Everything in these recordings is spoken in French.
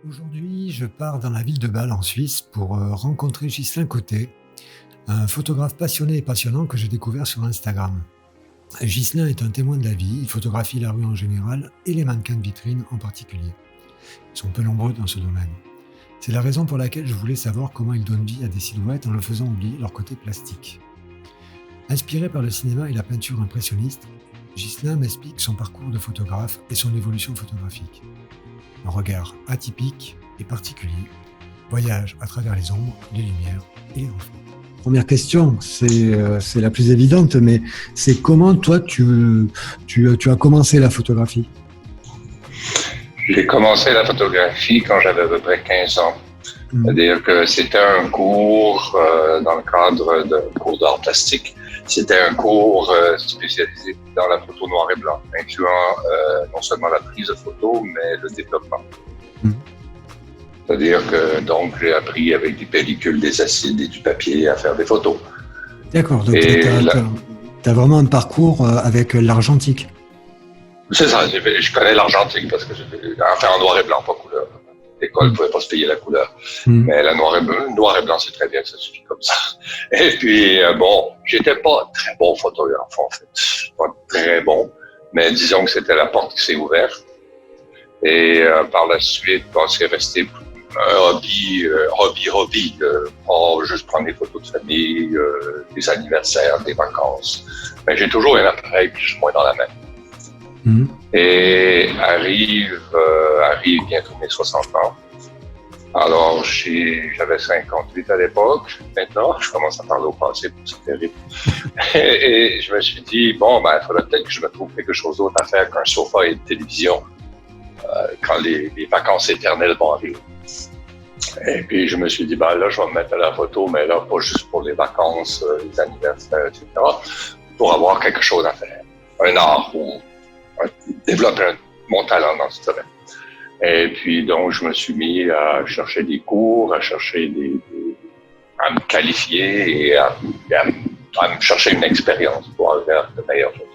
Aujourd'hui, je pars dans la ville de Bâle en Suisse pour rencontrer Ghislain Côté, un photographe passionné et passionnant que j'ai découvert sur Instagram. Ghislain est un témoin de la vie, il photographie la rue en général et les mannequins de vitrine en particulier. Ils sont peu nombreux dans ce domaine. C'est la raison pour laquelle je voulais savoir comment ils donnent vie à des silhouettes en leur faisant oublier leur côté plastique. Inspiré par le cinéma et la peinture impressionniste, Ghislain m'explique son parcours de photographe et son évolution photographique. Un regard atypique et particulier, voyage à travers les ombres, les lumières et les reflets. Première question, c'est la plus évidente, mais c'est comment toi tu as commencé la photographie? J'ai commencé la photographie quand j'avais à peu près 15 ans. C'est-à-dire que c'était un cours dans le cadre d'un cours d'art plastique. C'était un cours spécialisé dans la photo noir et blanc, incluant non seulement la prise de photo, mais le développement. C'est-à-dire que donc j'ai appris avec des pellicules, des acides et du papier à faire des photos. D'accord, donc tu as vraiment un parcours avec l'argentique. C'est ça, je connais l'argentique parce que j'ai fait en noir et blanc, pas couleur. L'école ne pouvait pas se payer la couleur. Mais la noir et blanc, c'est très bien, ça suffit comme ça. Et puis, j'étais pas très bon photographe, en fait. Pas très bon. Mais disons que c'était la porte qui s'est ouverte. Et par la suite, c'est resté un hobby. Pas juste prendre des photos de famille, des anniversaires, des vacances. Mais j'ai toujours un appareil plus ou moins dans la main. Et arrive bientôt mes 60 ans. Alors, j'avais 58 à l'époque. Maintenant, je commence à parler au passé, c'est terrible. Et je me suis dit, il faudrait peut-être que je me trouve quelque chose d'autre à faire qu'un sofa et une télévision quand les vacances éternelles vont arriver. Et puis, je me suis dit, là, je vais me mettre à la photo, mais là, pas juste pour les vacances, les anniversaires, etc., pour avoir quelque chose à faire. Un art ou développer mon talent dans ce domaine. Et puis, donc, je me suis mis à chercher des cours, à me qualifier et à me chercher une expérience pour avoir de meilleures photos.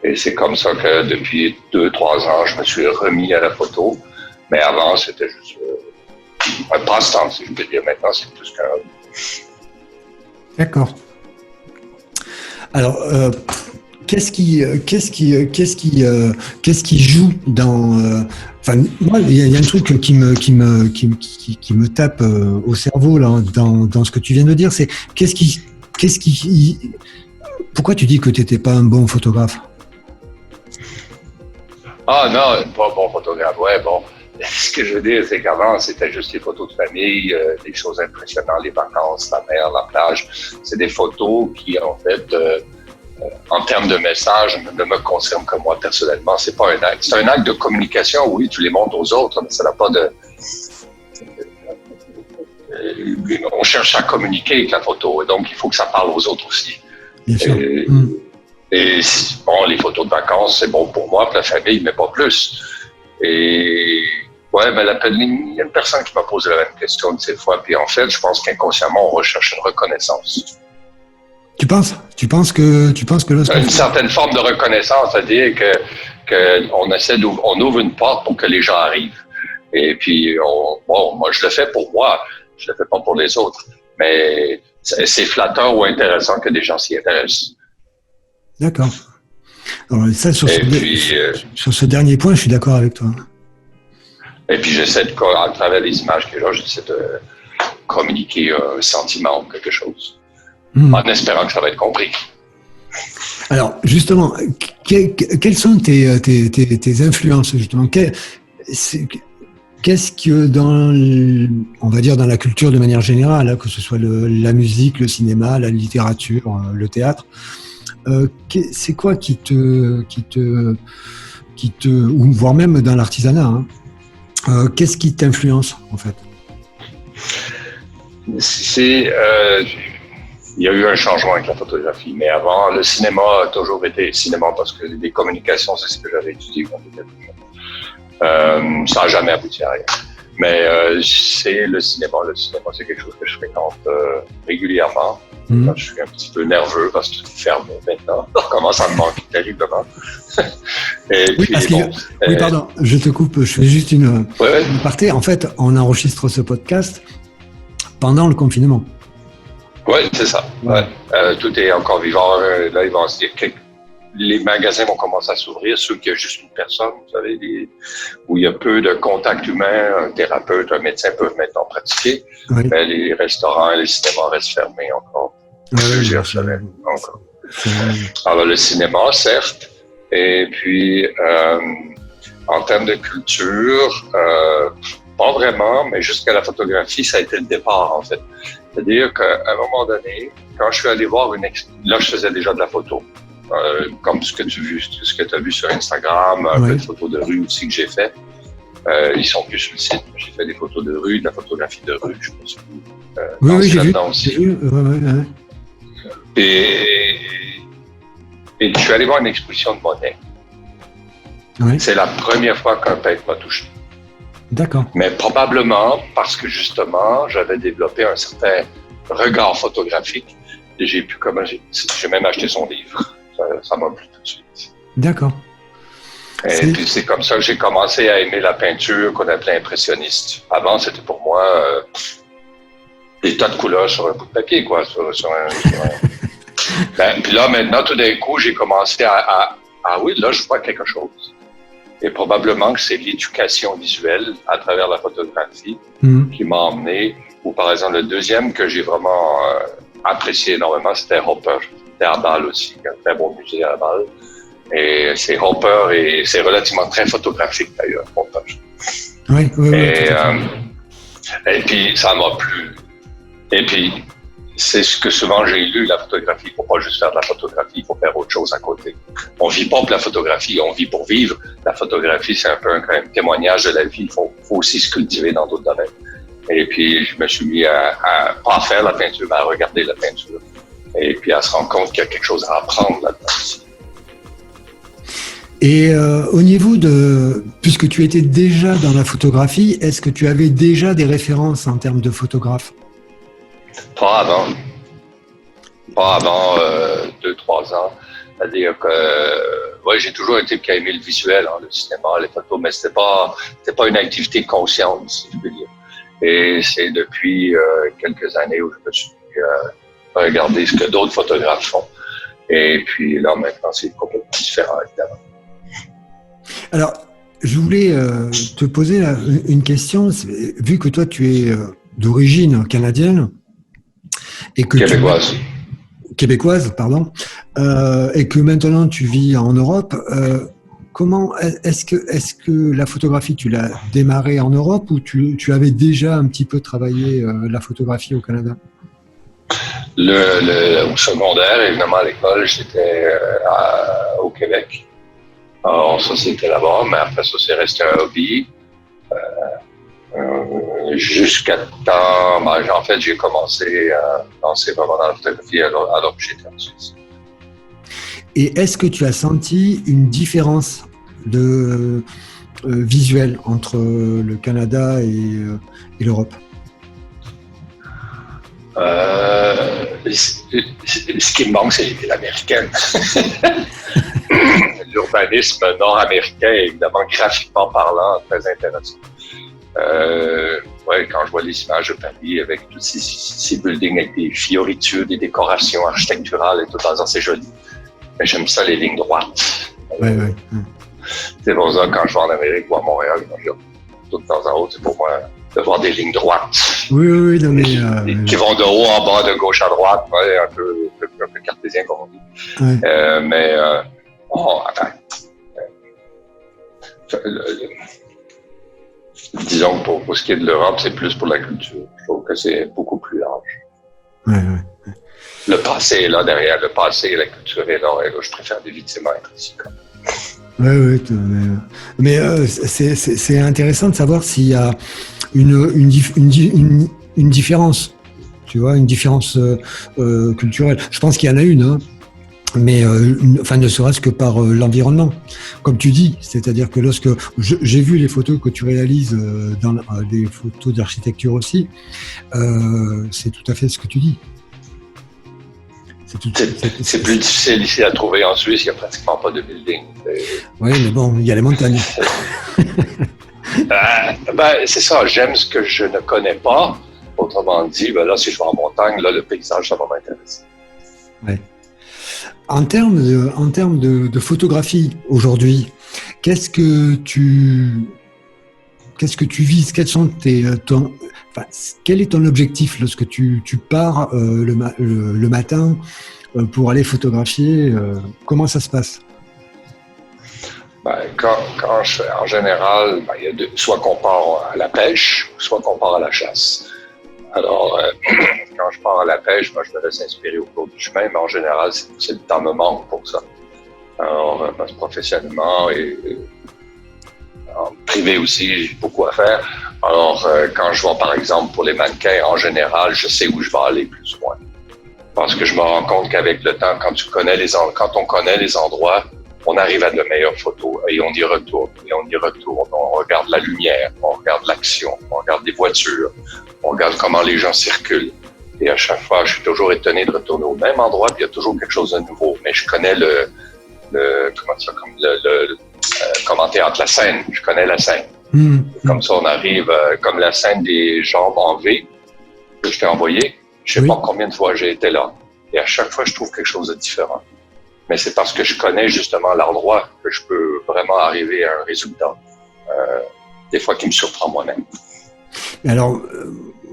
Et c'est comme ça que depuis 2-3 ans, je me suis remis à la photo. Mais avant, c'était juste un passe-temps, si je peux dire. Maintenant, c'est plus qu'un hobby. D'accord. Alors, Qu'est-ce qui joue dans moi il y a un truc qui me tape au cerveau là dans ce que tu viens de dire, c'est pourquoi tu dis que tu n'étais pas un bon photographe? Ah non, pas bon photographe, ouais, bon. Ce que je veux dire, c'est qu'avant, c'était juste des photos de famille, des choses impressionnantes, les vacances, la mer, la plage. C'est des photos qui, en fait, en termes de message, ne me concerne que moi personnellement. C'est pas un acte. C'est un acte de communication, oui, tu les montres aux autres, mais ça n'a pas de... on cherche à communiquer avec la photo, et donc il faut que ça parle aux autres aussi. Bien sûr. Et les photos de vacances, c'est bon pour moi, pour la famille, mais pas plus. Et ouais, mais il y a une personne qui m'a posé la même question de cette fois, puis en fait, je pense qu'inconsciemment, on recherche une reconnaissance. Tu penses que une certaine forme de reconnaissance, c'est-à-dire on ouvre une porte pour que les gens arrivent. Et puis, moi, je le fais pour moi, je le fais pas pour les autres. Mais c'est flatteur ou intéressant que des gens s'y intéressent. D'accord. Alors, ça, sur ce dernier point, je suis d'accord avec toi. Et puis, à travers les images que j'essaie de communiquer un sentiment ou quelque chose. En espérant que ça va être compris. Alors, justement, quelles sont tes influences, justement? Qu'est-ce que on va dire dans la culture de manière générale, que ce soit la musique, le cinéma, la littérature, le théâtre, c'est quoi qui te, ou voire même dans l'artisanat, qu'est-ce qui t'influence, en fait? Il y a eu un changement avec la photographie, mais avant, le cinéma a toujours été cinéma parce que les communications, c'est ce que j'avais étudié quand j'étais plus jeune. Ça n'a jamais abouti à rien. Mais c'est le cinéma. Le cinéma, c'est quelque chose que je fréquente régulièrement. Là, je suis un petit peu nerveux parce que tout est fermé maintenant. On commence à me manquer terriblement. Et oui, puis, parce que, oui, pardon, je te coupe, je fais juste une aparté. En fait, on enregistre ce podcast pendant le confinement. Oui, c'est ça. Ouais. Tout est encore vivant. Là, les magasins vont commencer à s'ouvrir, ceux qui ont juste une personne, vous savez, où il y a peu de contact humain, un thérapeute, un médecin peuvent maintenant pratiquer, mais les restaurants et les cinémas restent fermés encore plusieurs semaines. Encore. Alors, le cinéma, certes, et puis, en termes de culture, pas vraiment, mais jusqu'à la photographie, ça a été le départ, en fait. C'est-à-dire qu'à un moment donné, quand je suis allé voir là, je faisais déjà de la photo. Comme ce que tu as vu sur Instagram, un peu de photos de rue aussi que j'ai fait. Ils sont plus sur le site. J'ai fait des photos de rue, de la photographie de rue, je pense. Oui, j'ai vu. Aussi. Et je suis allé voir une exposition de Monet. Oui. C'est la première fois qu'un peintre m'a touché. D'accord. Mais probablement parce que justement, j'avais développé un certain regard photographique. Et j'ai même acheté son livre. Ça m'a plu tout de suite. D'accord. Et puis c'est comme ça que j'ai commencé à aimer la peinture qu'on appelait impressionniste. Avant, c'était pour moi des tas de couleurs sur un bout de papier, quoi. Puis là, maintenant, tout d'un coup, j'ai commencé oui, là, je vois quelque chose. Et probablement que c'est l'éducation visuelle à travers la photographie qui m'a emmené. Ou par exemple, le deuxième que j'ai vraiment apprécié énormément, c'était Hopper. C'était à Bâle aussi, un très bon musée à Bâle. Et c'est Hopper et c'est relativement très photographique d'ailleurs, Hopper. Oui. Et puis, ça m'a plu. Et puis, c'est ce que souvent j'ai lu, la photographie. Il ne faut pas juste faire de la photographie, il faut faire autre chose à côté. On ne vit pas pour la photographie, on vit pour vivre. La photographie, c'est un peu un témoignage de la vie. Il faut aussi se cultiver dans d'autres domaines. Et puis, je me suis mis pas à faire la peinture, mais à regarder la peinture. Et puis, à se rendre compte qu'il y a quelque chose à apprendre là-dedans aussi. Et au niveau puisque tu étais déjà dans la photographie, est-ce que tu avais déjà des références en termes de photographe? Pas avant 2-3 ans. C'est-à-dire que j'ai toujours été qui a aimé le visuel, le cinéma, les photos, mais c'était pas une activité consciente, si je veux dire. Et c'est depuis quelques années où je me suis regardé ce que d'autres photographes font. Et puis là, maintenant, c'est complètement différent, évidemment. Alors, je voulais te poser une question. Vu que toi, tu es d'origine canadienne et que québécoise, pardon, et que maintenant tu vis en Europe, comment est-ce que la photographie, tu l'as démarrée en Europe ou tu avais déjà un petit peu travaillé la photographie au Canada? Au secondaire, évidemment, à l'école, j'étais au Québec. Alors, ça, c'était là-bas, mais après ça, c'est resté un hobby. Jusqu'à temps, en fait, j'ai commencé à lancer vraiment dans la photographie alors que j'étais en Suisse. Et est-ce que tu as senti une différence de visuelle entre le Canada et l'Europe? Ce qui me manque, c'est l'américaine. L'urbanisme nord-américain est évidemment graphiquement parlant très intéressant. Quand je vois les images de Paris avec tous ces buildings avec des fioritures, des décorations architecturales et tout, c'est joli. Mais j'aime ça, les lignes droites. C'est pour ça, quand je vais en Amérique ou à Montréal, quand je vais tout de temps en haut, c'est pour moi de voir des lignes droites. Oui, non, mais... qui vont de haut en bas, de gauche à droite, un peu cartésien, comme on dit. Attends. Disons que pour ce qui est de l'Europe, c'est plus pour la culture. Je trouve que c'est beaucoup plus large. Le passé est là derrière, le passé et la culture est là. Et là, je préfère définitivement être ici. Oui, mais c'est intéressant de savoir s'il y a une différence, tu vois, une différence culturelle. Je pense qu'il y en a une, hein. Mais enfin, ne serait-ce que par l'environnement, comme tu dis, c'est-à-dire que lorsque j'ai vu les photos que tu réalises dans des photos d'architecture aussi, c'est tout à fait ce que tu dis. C'est plus difficile ici à trouver en Suisse, il n'y a pratiquement pas de building. Oui, mais bon, il y a les montagnes. C'est ça, j'aime ce que je ne connais pas. Autrement dit, là, si je vais en montagne, là, le paysage, ça va m'intéresser. Ouais. En termes de photographie aujourd'hui, qu'est-ce que tu vises? Quel est ton objectif lorsque tu pars le matin pour aller photographier? Comment ça se passe? Quand je fais, en général, il y a soit qu'on part à la pêche, soit qu'on part à la chasse. Alors, quand je pars à la pêche, moi, je me laisse inspirer au cours du chemin, mais en général, c'est le temps me manque pour ça. Alors, professionnellement et en privé aussi, j'ai beaucoup à faire. Alors, quand je vais, par exemple, pour les mannequins, en général, je sais où je vais aller plus ou moins. Parce que je me rends compte qu'avec le temps, quand on connaît les endroits, on arrive à de meilleures photos et on y retourne, On regarde la lumière, on regarde l'action, on regarde les voitures, on regarde comment les gens circulent. Et à chaque fois, je suis toujours étonné de retourner au même endroit, puis il y a toujours quelque chose de nouveau. Mais je connais comment théâtre, la scène. Je connais la scène. Comme ça, on arrive, comme la scène des jambes en V que je t'ai envoyé. Je sais pas combien de fois j'ai été là. Et à chaque fois, je trouve quelque chose de différent. Mais c'est parce que je connais justement l'endroit que je peux vraiment arriver à un résultat, des fois qui me surprend moi-même. Alors,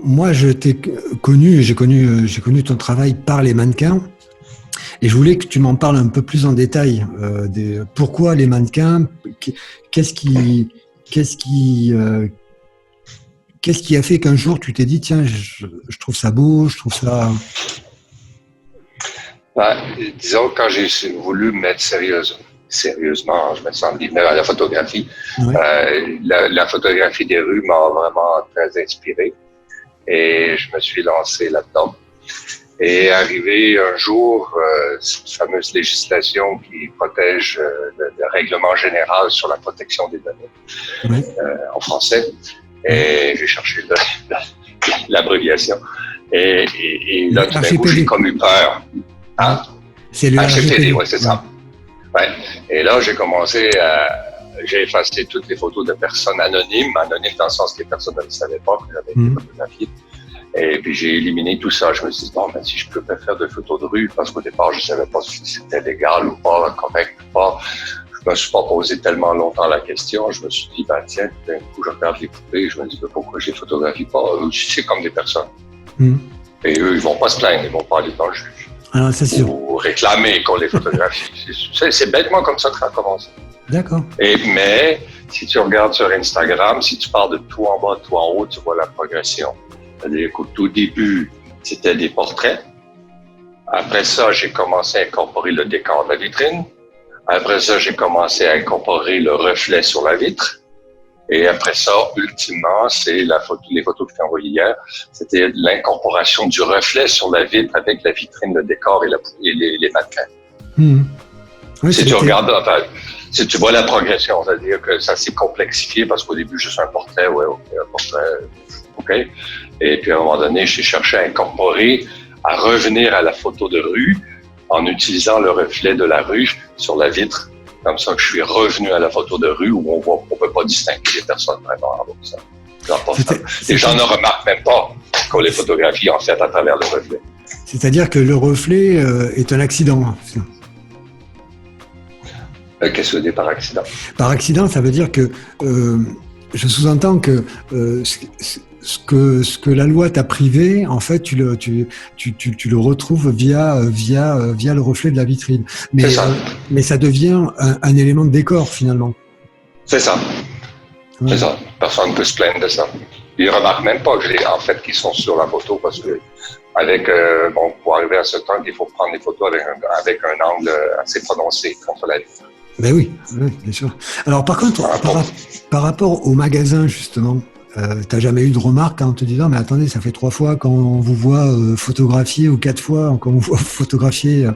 moi, je t'ai connu, j'ai connu ton travail par les mannequins, et je voulais que tu m'en parles un peu plus en détail. Pourquoi les mannequins? Qu'est-ce qui a fait qu'un jour tu t'es dit, tiens, je trouve ça beau, je trouve ça... Disons, quand j'ai voulu me mettre sérieusement, je me sens guillemets à la photographie, la photographie des rues m'a vraiment très inspiré et je me suis lancé là-dedans. Et arrivé un jour, cette fameuse législation qui protège le règlement général sur la protection des données en français, et j'ai cherché l'abréviation. Et là, tout d'un coup, j'ai comme eu peur. Hein? C'est le RGPD, oui, c'est ça. Ouais. Et là, j'ai effacé toutes les photos de personnes anonymes dans le sens que les personnes ne savaient pas que j'avais été photographié. Et puis, j'ai éliminé tout ça. Je me suis dit, bon, si je peux pas faire de photos de rue, parce qu'au départ, je savais pas si c'était légal ou pas, correct ou pas. Je me suis pas posé tellement longtemps la question. Je me suis dit, tiens, d'un coup, je regarde les poupées, je me dis, pourquoi je les photographie pas? C'est comme des personnes. Et eux, ils vont pas se plaindre, ils vont pas aller dans le juge. Alors, c'est sûr. Ou réclamer qu'on les photographie. C'est bêtement comme ça que ça a commencé. D'accord. Mais si tu regardes sur Instagram, si tu pars de tout en bas, tout en haut, tu vois la progression. C'est-à-dire qu'au tout début, c'était des portraits. Après ça, j'ai commencé à incorporer le décor de la vitrine. Après ça, j'ai commencé à incorporer le reflet sur la vitre. Et après ça, ultimement, c'est les photos que je t'ai envoyées hier. C'était l'incorporation du reflet sur la vitre avec la vitrine, le décor et les mannequins. Oui, si tu regardes, si tu vois la progression, c'est-à-dire que ça s'est complexifié parce qu'au début, juste un portrait, un portrait, OK. Et puis à un moment donné, j'ai cherché à incorporer, à revenir à la photo de rue en utilisant le reflet de la rue sur la vitre. Comme ça que je suis revenu à la photo de rue où on peut pas distinguer les personnes vraiment. Les gens ne remarquent même pas qu'on les photographie en fait à travers le reflet. C'est-à-dire que le reflet est un accident. Qu'est-ce que c'est par accident? Par accident, ça veut dire que je sous-entends que ce que la loi t'a privé, en fait, tu le retrouves via le reflet de la vitrine. Mais ça devient un élément de décor, finalement. C'est ça. Ouais. C'est ça. Personne ne peut se plaindre de ça. Ils ne remarquent même pas qu'ils sont sur la photo parce que pour arriver à ce temps, il faut prendre des photos avec un angle assez prononcé contre la vitre. Ben oui, bien sûr. Alors par contre, par rapport au magasin, justement, t'as jamais eu de remarques en te disant, mais attendez, ça fait 3 fois qu'on vous voit photographier ou 4 fois qu'on vous voit photographier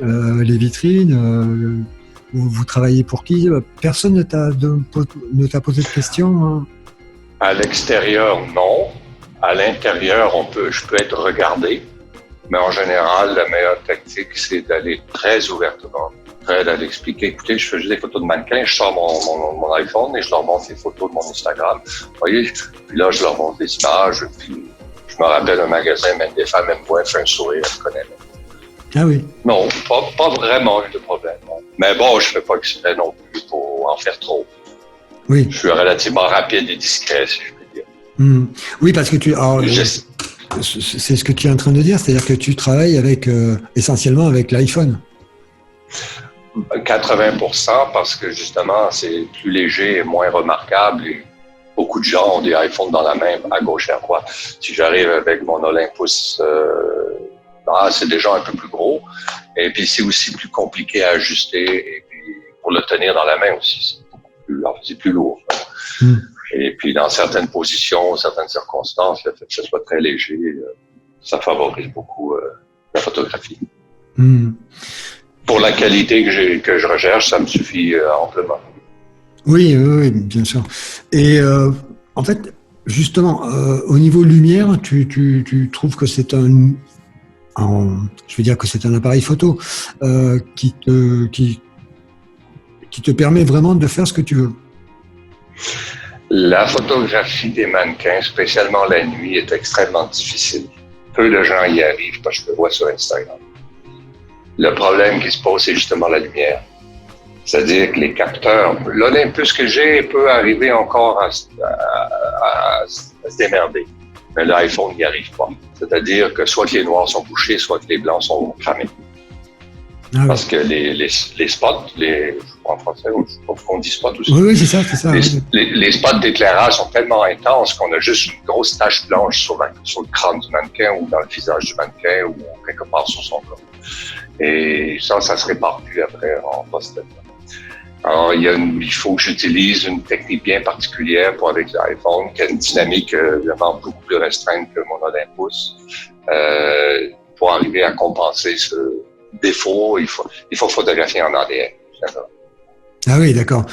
les vitrines. Vous travaillez pour qui? Personne ne t'a posé de questions, hein? À l'extérieur, non. À l'intérieur, je peux être regardé. Mais en général, la meilleure tactique, c'est d'aller très ouvertement, d'aller expliquer, écoutez, je fais juste des photos de mannequins, je sors mon iPhone et je leur montre les photos de mon Instagram. Vous voyez? Puis là, je leur montre des images, puis je me rappelle un magasin, même des femmes, même moi, fait un sourire, elles me connaissent. Ah oui. Non, pas vraiment eu de problème. Non. Mais bon, je fais pas exprès non plus pour en faire trop. Oui. Je suis relativement rapide et discret, si je peux dire. Oui, parce que c'est ce que tu es en train de dire, c'est-à-dire que tu travailles avec essentiellement avec l'iPhone. 80% parce que justement, c'est plus léger et moins remarquable. Et beaucoup de gens ont des iPhones dans la main, à gauche et à droite. Si j'arrive avec mon Olympus, c'est déjà un peu plus gros. Et puis, c'est aussi plus compliqué à ajuster. Et puis, pour le tenir dans la main aussi, c'est plus lourd. Et puis, dans certaines positions, certaines circonstances, le fait que ce soit très léger, ça favorise beaucoup la photographie. Pour la qualité que je recherche, ça me suffit amplement. Oui, bien sûr. Et en fait, justement, au niveau lumière, tu trouves que c'est je veux dire que c'est un appareil photo qui te permet vraiment de faire ce que tu veux. La photographie des mannequins, spécialement la nuit, est extrêmement difficile. Peu de gens y arrivent, parce que je le vois sur Instagram. Le problème qui se pose, c'est justement la lumière. C'est-à-dire que les capteurs, l'Olympus que j'ai peut arriver encore à se démerder. Mais l'iPhone n'y arrive pas. C'est-à-dire que soit que les noirs sont bouchés, soit que les blancs sont cramés. Ah, parce que les spots, je crois en français, ou je crois qu'on dit spots aussi. Oui, c'est ça. Les spots d'éclairage sont tellement intenses qu'on a juste une grosse tache blanche sur le crâne du mannequin ou dans le visage du mannequin ou quelque part sur son corps. Et ça se répare plus après en post-traitement. Alors, il faut que j'utilise une technique bien particulière avec l'iPhone, qui a une dynamique vraiment beaucoup plus restreinte que mon Olympus. Pour arriver à compenser ce défaut, il faut photographier en ADN. Ah oui, d'accord.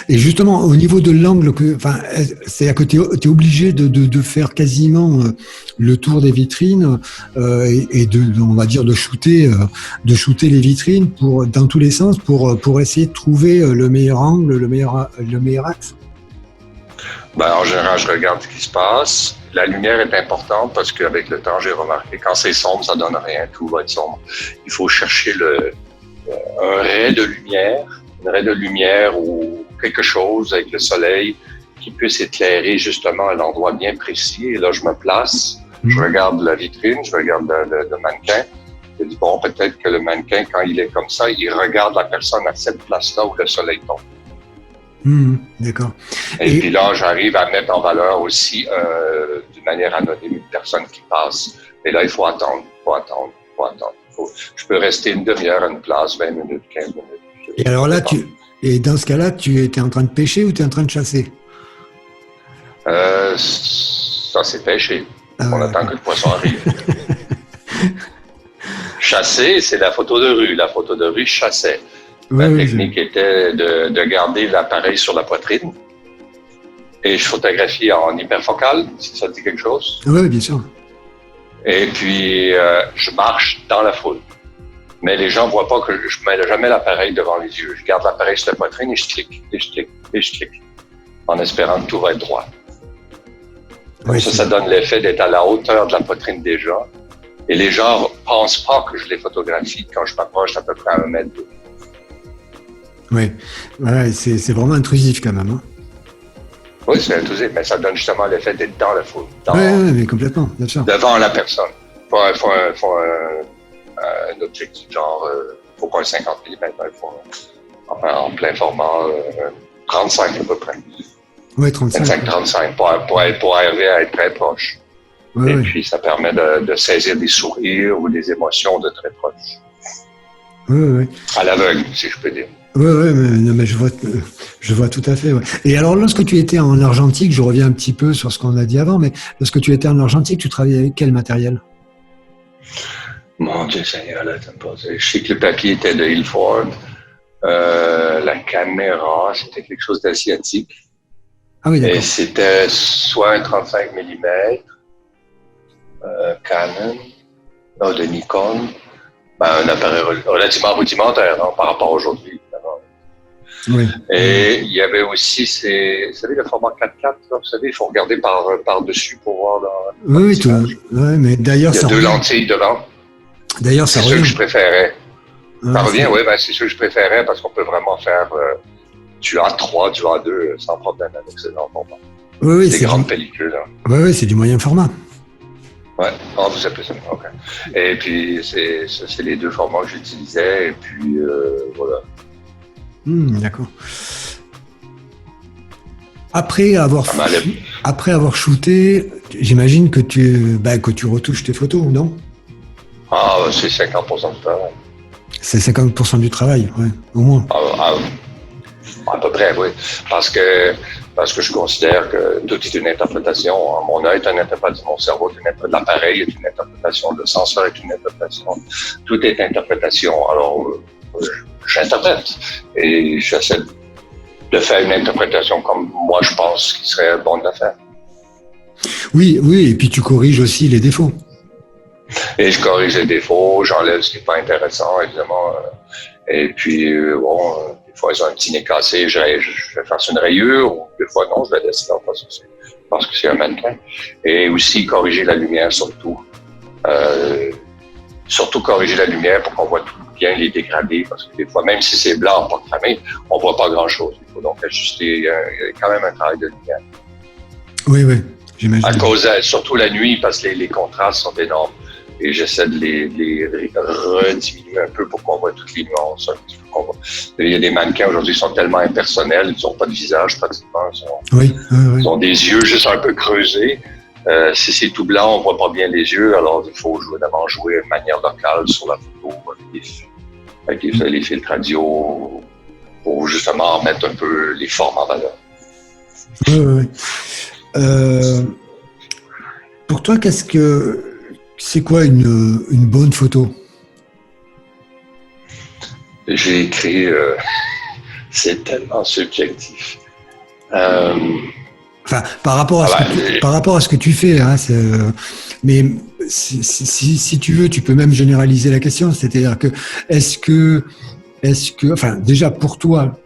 Et justement, au niveau de l'angle, c'est à que tu es obligé de faire quasiment le tour des vitrines et on va dire, de shooter les vitrines dans tous les sens pour essayer de trouver le meilleur angle, le meilleur axe. En général, je regarde ce qui se passe. La lumière est importante parce qu'avec le temps, j'ai remarqué, quand c'est sombre, ça donne rien, tout va être sombre. Il faut chercher un ray de lumière ou quelque chose avec le soleil qui puisse éclairer justement un endroit bien précis. Et là, je me place, je regarde la vitrine, je regarde le mannequin. Je dis, bon, peut-être que le mannequin, quand il est comme ça, il regarde la personne à cette place-là où le soleil tombe. D'accord. Et puis là, j'arrive à mettre en valeur aussi, d'une manière anonyme, une personne qui passe. Et là, il faut attendre. Je peux rester une demi-heure à une place, 20 minutes, 15 minutes. Et alors là, dans ce cas-là, tu étais en train de pêcher ou tu es en train de chasser? Ça, c'est pêcher. On attend que le poisson arrive. Chasser, c'est la photo de rue. La photo de rue, je chassais. La technique était de garder l'appareil sur la poitrine et je photographie en hyperfocale, si ça dit quelque chose. Oui, bien sûr. Et puis, je marche dans la foule. Mais les gens ne voient pas que je ne mets jamais l'appareil devant les yeux. Je garde l'appareil sur la poitrine et je clique, en espérant que tout va être droit. Oui, ça donne l'effet d'être à la hauteur de la poitrine des gens. Et les gens ne pensent pas que je les photographie quand je m'approche à peu près à 1 mètre d'eux. Oui, c'est vraiment intrusif quand même. Hein. Oui, c'est intrusif, mais ça donne justement l'effet d'être dans la foule. Oui, mais complètement, bien sûr. Devant la personne. Il faut un objectif genre, faut pas un 50 mm, il faut en plein format, 35 à peu près. Oui, 35. 25-35, pour arriver à être très proche. Oui, et puis, ça permet de saisir des sourires ou des émotions de très proche. Oui. À l'aveugle, si je peux dire. Ouais, non, mais je vois tout à fait. Ouais. Et alors, lorsque tu étais en argentique, je reviens un petit peu sur ce qu'on a dit avant, mais lorsque tu étais en argentique, tu travaillais avec quel matériel? Mon Dieu Seigneur, là, t'as me posé. Je sais que le papier était de Ilford. La caméra, c'était quelque chose d'asiatique. Ah oui, Et d'accord. c'était soit un 35 mm, Canon, non, de Nikon, ben, un appareil relativement rudimentaire hein, par rapport à aujourd'hui, évidemment. Oui. Et il y avait aussi vous savez, le format 4x4, là, vous savez, il faut regarder par-dessus pour voir Oui, dans oui, les tout. images. Ouais, mais d'ailleurs, Il y a ça deux revient. lentilles devant. D'ailleurs, ça C'est ceux que revient. je préférais. Ça Ouais, revient, oui, ben, c'est ceux que je préférais parce qu'on peut vraiment faire du A3, du A2 sans problème avec ce genre format. oui, oui, Des grandes pellicules. Hein. ouais, ouais, c'est du moyen format. Ouais, vous appelez ça. OK. Et puis, c'est les deux formats que j'utilisais. Et puis, voilà. D'accord. Après avoir, Ça m'allait. après avoir shooté, j'imagine que tu retouches tes photos, non? Ah, c'est 50% du travail. C'est 50% du travail, ouais, au moins. À peu près, oui. Parce que je considère que tout est une interprétation. Mon œil est une interprétation, mon cerveau est une interprétation, l'appareil est une interprétation, le senseur est une interprétation. Tout est interprétation. Alors, j'interprète et j'essaie de faire une interprétation comme moi je pense qu'il serait bon de la faire. Oui, oui, et puis tu corriges aussi les défauts. Et je corrige les défauts, j'enlève ce qui n'est pas intéressant, évidemment. Et puis, des fois, ils ont un petit nez cassé, je vais faire une rayure, ou des fois, non, je vais laisser là parce que c'est un mannequin. Et aussi, corriger la lumière, surtout. Surtout corriger la lumière pour qu'on voit tout bien les dégradés, parce que des fois, même si c'est blanc, pas cramé, on voit pas grand-chose. Il faut donc ajuster, il y a quand même un travail de lumière. Oui, oui, j'imagine. À cause, surtout la nuit, parce que les contrastes sont énormes. Et j'essaie de les rediminuer un peu pour qu'on voit toutes les nuances. Un petit peu qu'on voit. Il y a des mannequins aujourd'hui qui sont tellement impersonnels, ils n'ont pas de visage pratiquement. Oui, oui, oui. Ils ont des yeux juste un peu creusés. Si c'est tout blanc, on voit pas bien les yeux, alors il faut d'abord jouer de manière locale sur la photo avec les filtres radio pour justement mettre un peu les formes en valeur. Oui, oui, oui. Pour toi, c'est quoi une bonne photo? J'ai écrit, c'est tellement subjectif. Enfin, par rapport à ce que tu fais, hein, mais si tu veux, tu peux même généraliser la question. C'est-à-dire que enfin, déjà pour toi,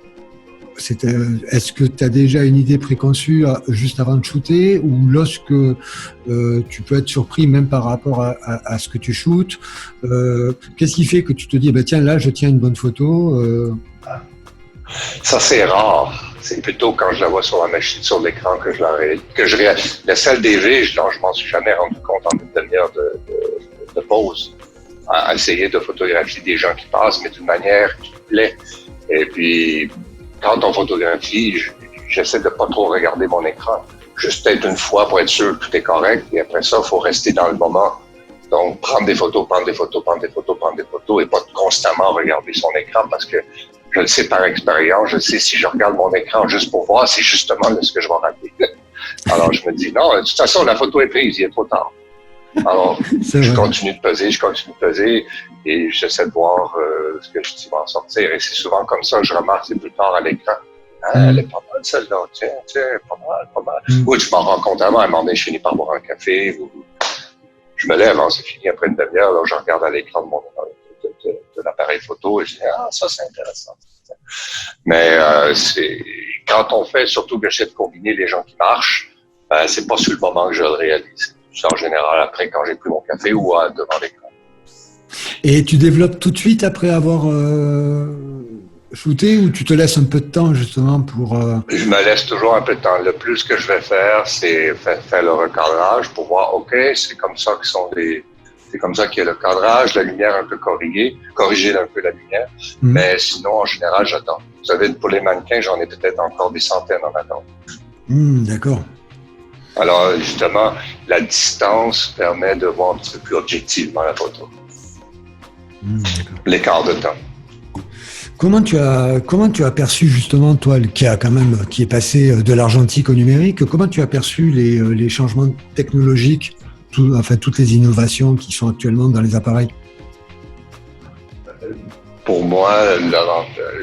est-ce que tu as déjà une idée préconçue juste avant de shooter, ou lorsque tu peux être surpris même par rapport à ce que tu shootes, qu'est-ce qui fait que tu te dis, bah, tiens, là, je tiens une bonne photo Ça, c'est rare. C'est plutôt quand je la vois sur la machine, sur l'écran, que je réalise. La salle DV, je m'en suis jamais rendu compte en une demi-heure de pause. À essayer de photographier des gens qui passent, mais d'une manière qui plaît. Et puis, quand on photographie, j'essaie de pas trop regarder mon écran. Juste peut-être une fois pour être sûr que tout est correct. Et après ça, il faut rester dans le moment. Donc, prendre des photos et pas constamment regarder son écran parce que je le sais par expérience. Je sais si je regarde mon écran juste pour voir, c'est justement ce que je vais rater. Alors, je me dis, non, de toute façon, la photo est prise, il est trop tard. Alors, je continue de peser et j'essaie de voir ce que je vais en sortir. Et c'est souvent comme ça que je remarque, c'est plus tard à l'écran. Elle est pas mal celle-là, tiens, pas mal. Ou je m'en rends compte avant, à un moment donné, je finis par boire un café, ou je me lève, c'est fini après une demi-heure, alors je regarde à l'écran de l'appareil photo et je dis, ça c'est intéressant. Mais quand on fait, surtout que j'essaie de combiner les gens qui marchent, c'est pas sur le moment que je le réalise. C'est en général après quand j'ai pris mon café ou devant l'écran. Et tu développes tout de suite après avoir shooté, ou tu te laisses un peu de temps justement pour... Je me laisse toujours un peu de temps. Le plus que je vais faire, c'est faire le recadrage pour voir, OK, c'est comme ça c'est comme ça qu'il y a le cadrage, la lumière un peu corriger un peu la lumière. Mais sinon, en général, j'attends. Vous savez, pour les mannequins, j'en ai peut-être encore des centaines en attente. D'accord. Alors, justement, la distance permet de voir un petit peu plus objectivement la photo. L'écart de temps. comment tu as perçu justement, toi, qui est passé de l'argentique au numérique, comment tu as perçu les changements technologiques, toutes les innovations qui sont actuellement dans les appareils? Pour moi,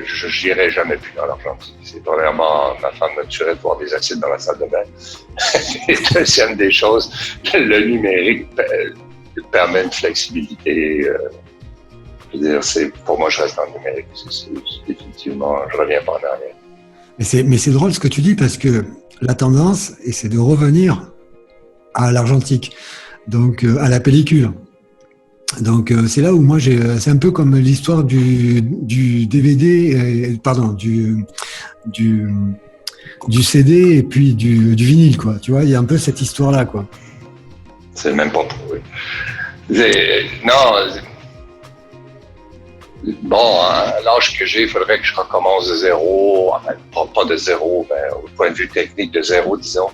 je n'irai jamais plus dans l'argentique. C'est vraiment ma femme naturelle de voir des acides dans la salle de bain. Et deuxième des choses, le numérique permet une flexibilité. Je veux dire, pour moi, je reste dans le numérique. Définitivement, je ne reviens pas en arrière. Mais c'est drôle ce que tu dis parce que la tendance, c'est de revenir à l'argentique, donc à la pellicule. Donc c'est là où moi c'est un peu comme l'histoire du DVD, du CD et puis du vinyle, quoi. Tu vois, il y a un peu cette histoire-là, quoi. C'est même pas prouvé. Non. Bon, à l'âge que j'ai, il faudrait que je recommence de zéro. Enfin, pas de zéro, mais au point de vue technique, de zéro, disons.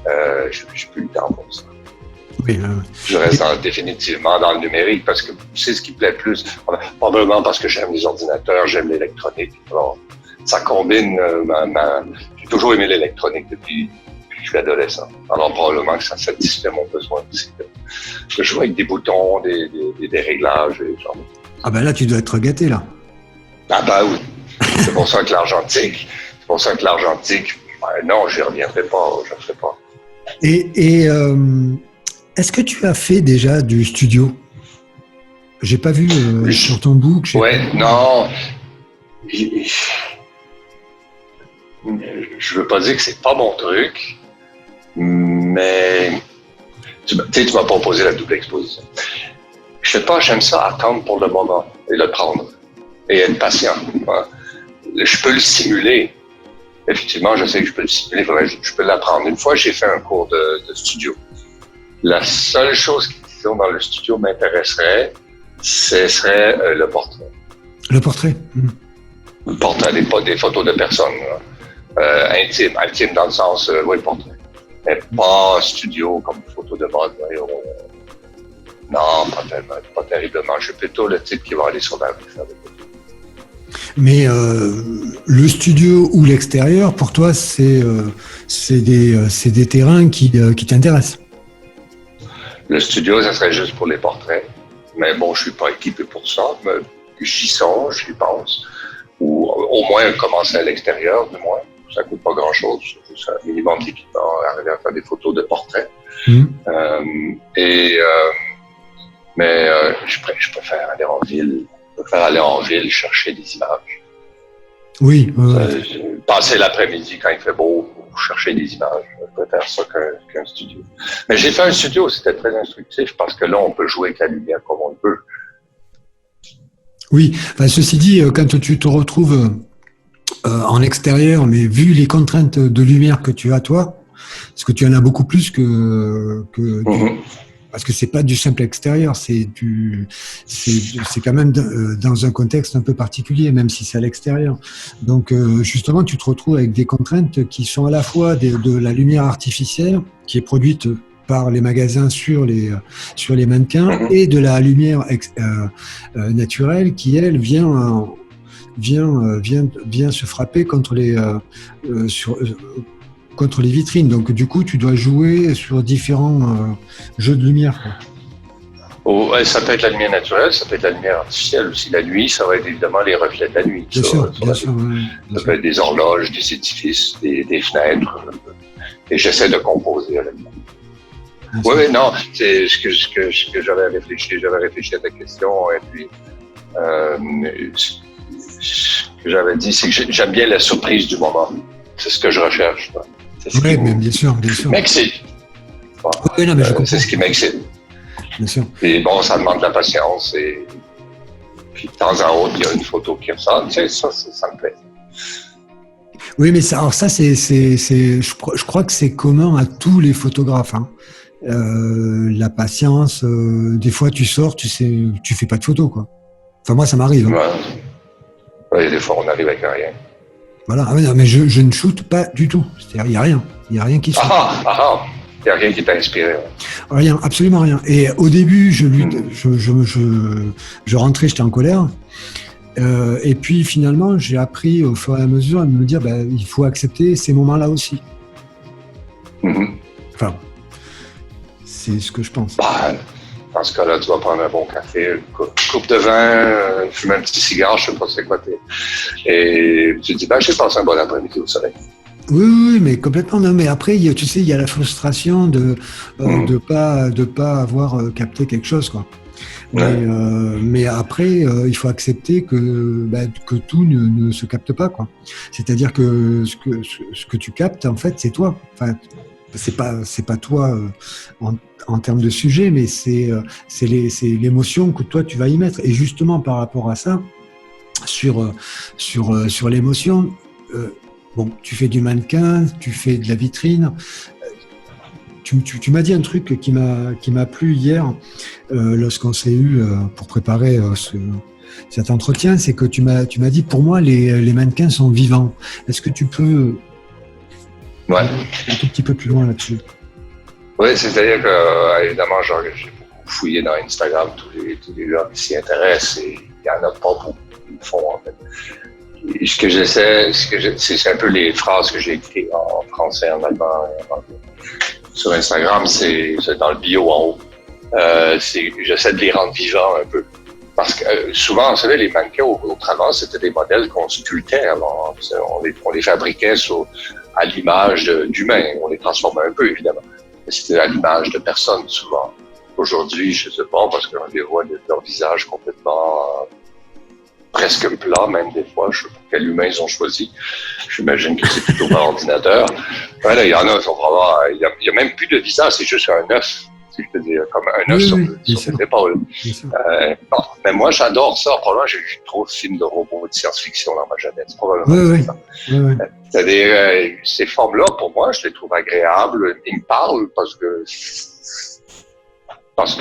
Je n'ai plus le temps pour ça. Oui, je reste définitivement dans le numérique parce que c'est ce qui plaît plus. Probablement parce que j'aime les ordinateurs, j'aime l'électronique. Alors, ça combine j'ai toujours aimé l'électronique depuis que je suis adolescent. Alors, probablement que ça satisfait mon besoin aussi. Je joue avec des boutons, des réglages. Ah ben là, tu dois être gâté, là. Ah ben oui. C'est pour ça que l'argentique, non, je n'y reviendrai pas, je ne ferai pas. Et est-ce que tu as fait déjà du studio? J'ai pas vu sur ton book. Non. Je veux pas dire que c'est pas mon truc, mais tu m'as proposé la double exposition. Je sais pas, j'aime ça attendre pour le moment et le prendre et être patient. Je peux le simuler. Effectivement, je sais que je peux le simuler, je peux l'apprendre. Une fois, j'ai fait un cours de studio. La seule chose qui, disons, dans le studio m'intéresserait, ce serait le portrait. Le portrait? Le portrait, des photos de personnes. Intime dans le sens, oui, portrait. Mais pas studio comme photo de mode. Non, pas terriblement. Je suis plutôt le type qui va aller sur la rue faire des photos. Mais le studio ou l'extérieur, pour toi, c'est des terrains qui t'intéressent? Le studio, ça serait juste pour les portraits. Mais bon, je suis pas équipé pour ça. Mais j'y songe, j'y pense. Ou au moins commencer à l'extérieur, du moins. Ça coûte pas grand-chose. Juste un minimum d'équipement, arriver à faire des photos de portraits. Mais je préfère aller en ville. Je préfère aller en ville chercher des images. Oui. Passer l'après-midi quand il fait beau, chercher des images. Je préfère ça qu'un studio. Mais j'ai fait un studio, c'était très instructif parce que là, on peut jouer avec la lumière comme on le veut. Oui. Enfin, ceci dit, quand tu te retrouves en extérieur, mais vu les contraintes de lumière que tu as, toi, parce que tu en as beaucoup plus parce que c'est pas du simple extérieur, c'est quand même dans un contexte un peu particulier, même si c'est à l'extérieur. Donc justement, tu te retrouves avec des contraintes qui sont à la fois de la lumière artificielle qui est produite par les magasins sur les mannequins et de la lumière naturelle qui elle vient se frapper contre contre les vitrines. Donc, du coup, tu dois jouer sur différents jeux de lumière. Ça peut être la lumière naturelle, ça peut être la lumière artificielle aussi. La nuit, ça va être évidemment les reflets de la nuit. Bien sûr. Ça peut être des horloges, des édifices, des fenêtres. Et j'essaie de composer à la nuit. Oui, non, c'est ce que j'avais réfléchi. J'avais réfléchi à ta question. Et puis, ce que j'avais dit, c'est que j'aime bien la surprise du moment. C'est ce que je recherche. Oui, mais bien sûr. M'excite. Oui, non, mais je comprends. C'est ce qui m'excite. Bien sûr. Et bon, ça demande de la patience. Et puis de temps en autre, il y a une photo qui ressort. Tu sais, ça me plaît. Oui, mais je crois que c'est commun à tous les photographes. La patience. Des fois, tu sors, tu fais pas de photos, quoi. Enfin, moi, ça m'arrive. Ouais, des fois, on arrive avec rien. Voilà, non, mais je ne shoote pas du tout. C'est-à-dire, il n'y a rien. Il n'y a rien qui se... Il n'y a rien qui t'a inspiré. Rien, absolument rien. Et au début, je rentrais, j'étais en colère. Et puis finalement, j'ai appris au fur et à mesure à me dire, il faut accepter ces moments-là aussi. Mhm. Enfin, c'est ce que je pense. Dans ce cas-là, tu vas prendre un bon café, une coupe de vin, fumer un petit cigare, je sais pas c'est quoi. Et tu te dis, j'ai passé un bon après-midi au soleil. Oui, mais complètement. Non, mais après, tu sais, il y a la frustration de pas avoir capté quelque chose, quoi. Mais après, il faut accepter que tout ne se capte pas, quoi. C'est-à-dire que ce que tu captes, en fait, c'est toi. Enfin, c'est pas toi en termes de sujet, mais c'est l'émotion que toi tu vas y mettre. Et justement, par rapport à ça, sur l'émotion. Bon, tu fais du mannequin, tu fais de la vitrine. Tu m'as dit un truc qui m'a plu hier lorsqu'on s'est eu pour préparer cet entretien, c'est que tu m'as dit, pour moi, les mannequins sont vivants. Est-ce que tu peux aller un tout petit peu plus loin là-dessus? Oui, c'est-à-dire que, évidemment, j'ai beaucoup fouillé dans Instagram tous les gens qui s'y intéressent et il n'y en a pas beaucoup qui le font, en fait. Et ce que j'essaie, c'est un peu les phrases que j'ai écrites en français, en allemand et en anglais. Sur Instagram, c'est dans le bio en haut. J'essaie de les rendre vivants un peu. Parce que souvent, vous savez, les mannequins auparavant, c'était des modèles qu'on sculptait avant. On les fabriquait à l'image d'humains. On les transformait un peu, évidemment. Mais c'était à l'image de personnes, souvent. Aujourd'hui, je ne sais pas, parce qu'on les voit leur visage complètement presque plat, même des fois. Je ne sais pas quel humain ils ont choisi. J'imagine que c'est plutôt par ordinateur. Voilà, il y en a, il y a même plus de visage, c'est juste un œuf. Si je peux dire, comme un œuf sur l'épaule. Bon, mais moi, j'adore ça. Probablement, j'ai vu trop de films de robots et de science-fiction dans ma jeunesse. Probablement ça. C'est-à-dire, ces formes-là, pour moi, je les trouve agréables. Ils me parlent parce que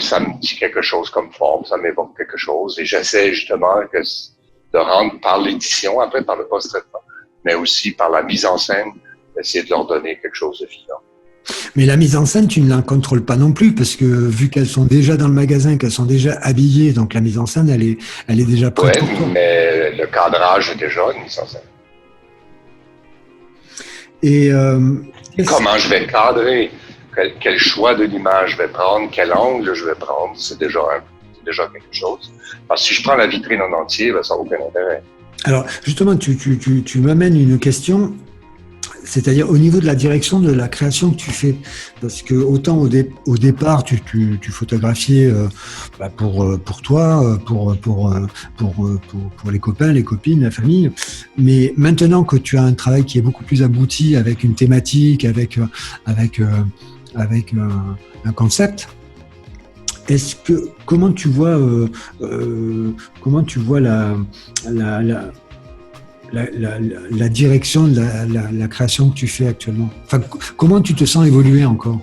ça me dit quelque chose comme forme, ça m'évoque quelque chose. Et j'essaie justement de rendre par l'édition, après par le post-traitement, mais aussi par la mise en scène, d'essayer de leur donner quelque chose de vivant. Mais la mise en scène, tu ne la contrôles pas non plus, parce que vu qu'elles sont déjà dans le magasin, qu'elles sont déjà habillées, donc la mise en scène, elle est déjà prête pour toi. Mais le cadrage est déjà une mise en scène. Et comment je vais cadrer, quel choix de l'image je vais prendre, quel angle je vais prendre, c'est déjà quelque chose. Parce que si je prends la vitrine en entier, ça n'a aucun intérêt. Alors, justement, tu m'amènes une question, c'est-à-dire au niveau de la direction de la création que tu fais. Parce que autant au départ, tu photographiais pour toi, pour les copains, les copines, la famille. Mais maintenant que tu as un travail qui est beaucoup plus abouti, avec une thématique, avec un concept, comment tu vois la direction de la création que tu fais actuellement? Enfin, comment tu te sens évoluer encore?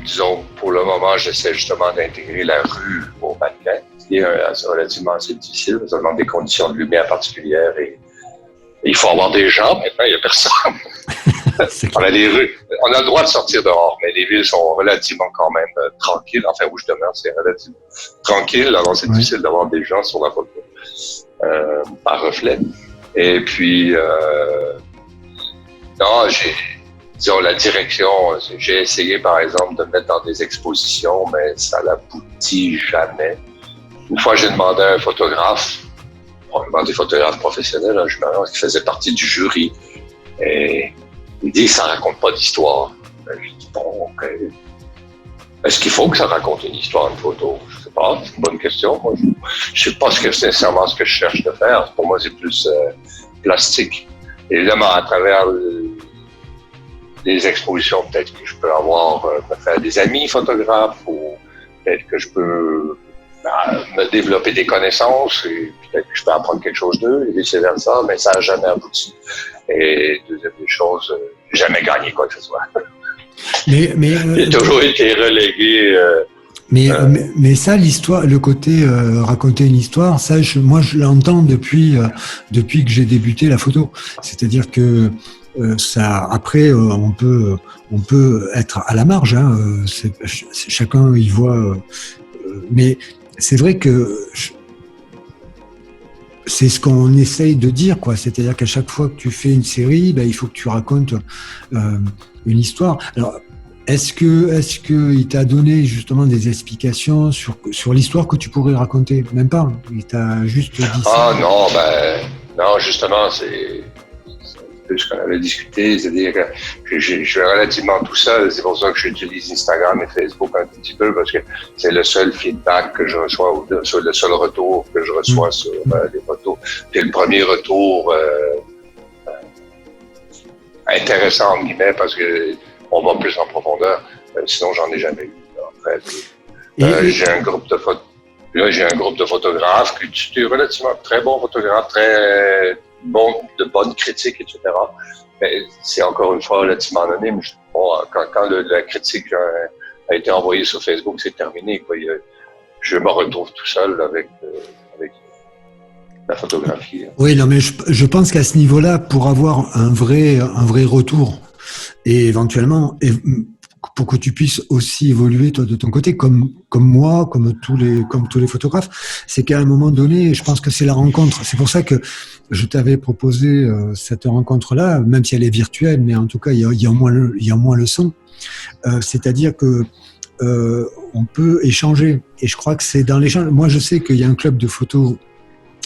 Disons, pour le moment, j'essaie justement d'intégrer la rue au mannequin, ce qui est relativement assez difficile. Ça demande des conditions de lumière particulières et il faut avoir des gens. Maintenant, il n'y a personne. On a des rues. On a le droit de sortir dehors, mais les villes sont relativement quand même tranquilles. Enfin, où je demeure, c'est relativement tranquille. Alors, c'est difficile d'avoir des gens sur la photo par reflet. Et puis, disons, la direction, j'ai essayé, par exemple, de me mettre dans des expositions, mais ça n'aboutit jamais. Une fois, j'ai demandé à un photographe, probablement des photographes professionnels, je me demande qui faisait partie du jury. Et il dit que ça raconte pas d'histoire. Je dis, bon, OK. Est-ce qu'il faut que ça raconte une histoire, une photo? Je sais pas, c'est une bonne question. Moi, je sais pas c'est nécessairement ce que je cherche de faire. Pour moi, c'est plus plastique. Évidemment, à travers les expositions, peut-être que je peux me faire des amis photographes ou peut-être que je peux me développer des connaissances et peut-être que je peux apprendre quelque chose d'eux et vice-versa, mais ça n'a jamais abouti. Et deuxième des choses, j'ai jamais gagné quoi que ce soit. J'ai toujours été relégué. Mais ça, l'histoire, le côté raconter une histoire, ça, moi, je l'entends depuis que j'ai débuté la photo. C'est-à-dire que ça, après, on peut être à la marge. Chacun y voit. Mais c'est vrai que c'est ce qu'on essaye de dire, quoi. C'est-à-dire qu'à chaque fois que tu fais une série, il faut que tu racontes une histoire. Alors, est-ce que il t'a donné justement des explications sur l'histoire que tu pourrais raconter? Même pas. Il t'a juste dit ça. Ah non, non, justement, c'est un peu ce qu'on avait discuté, c'est-à-dire que je suis relativement tout seul, c'est pour ça que j'utilise Instagram et Facebook un petit peu, parce que c'est le seul feedback que je reçois, ou le seul retour que je reçois sur les photos. Puis le premier retour intéressant, en guillemets, parce que on va plus en profondeur, sinon j'en ai jamais eu, en fait. J'ai un groupe de photos. Là, j'ai un groupe de photographes qui est relativement très bon photographe, très bon, de bonnes critiques, etc. Mais c'est encore une fois relativement anonyme. Bon, quand la critique a été envoyée sur Facebook, c'est terminé, quoi. Je me retrouve tout seul avec la photographie. Oui, non, mais je pense qu'à ce niveau-là, pour avoir un vrai retour, et éventuellement, pour que tu puisses aussi évoluer toi de ton côté, comme moi, comme tous les photographes, c'est qu'à un moment donné, je pense que c'est la rencontre. C'est pour ça que je t'avais proposé cette rencontre-là, même si elle est virtuelle, mais en tout cas, il y a moins le son. C'est-à-dire que on peut échanger. Et je crois que c'est dans l'échange. Moi, je sais qu'il y a un club de photos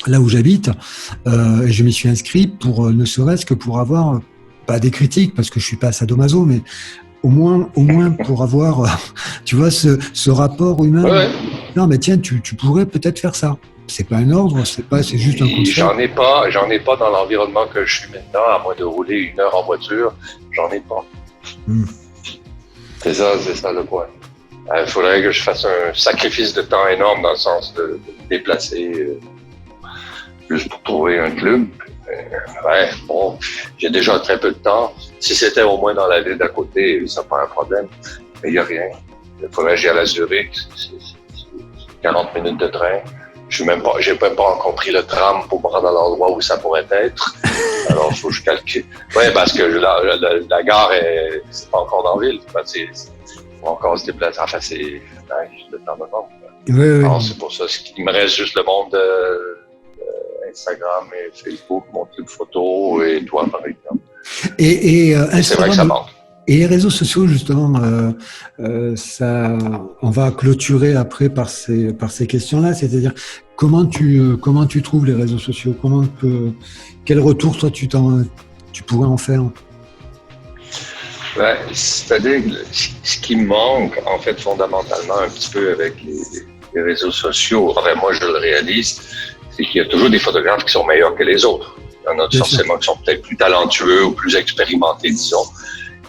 là où j'habite, et je m'y suis inscrit pour ne serait-ce que pour avoir pas des critiques parce que je suis pas sadomaso, mais au moins pour avoir, tu vois, ce rapport humain. Ouais. Non, mais tiens, tu pourrais peut-être faire ça. C'est pas un ordre, c'est juste un conseil. J'en ai pas dans l'environnement que je suis maintenant, à moins de rouler 1 heure en voiture, j'en ai pas. C'est ça le point. Il faudrait que je fasse un sacrifice de temps énorme dans le sens de me déplacer juste pour trouver un club. Bon, j'ai déjà très peu de temps. Si c'était au moins dans la ville d'à côté, ça pas un problème. Mais il n'y a rien. Il faudrait que j'y aille à Zurich. C'est 40 minutes de train. J'ai même pas encore pris le tram pour me rendre à l'endroit où ça pourrait être. Alors, il faut que je calcule. Oui, parce que la gare, c'est pas encore dans la ville. Faut encore se déplacer. Enfin, c'est le temps de vendre. Oui. Alors, c'est pour ça qu'il me reste juste le monde Instagram et Facebook, mon club photo et toi, par exemple. Et c'est vrai que ça manque. Et les réseaux sociaux, justement, on va clôturer après par ces questions-là. C'est-à-dire, comment tu trouves les réseaux sociaux? Quel retour, toi, tu pourrais en faire? C'est-à-dire, ce qui me manque, en fait, fondamentalement, un petit peu avec les réseaux sociaux, enfin, moi, je le réalise, c'est qu'il y a toujours des photographes qui sont meilleurs que les autres. Il y en a forcément qui sont peut-être plus talentueux ou plus expérimentés, disons.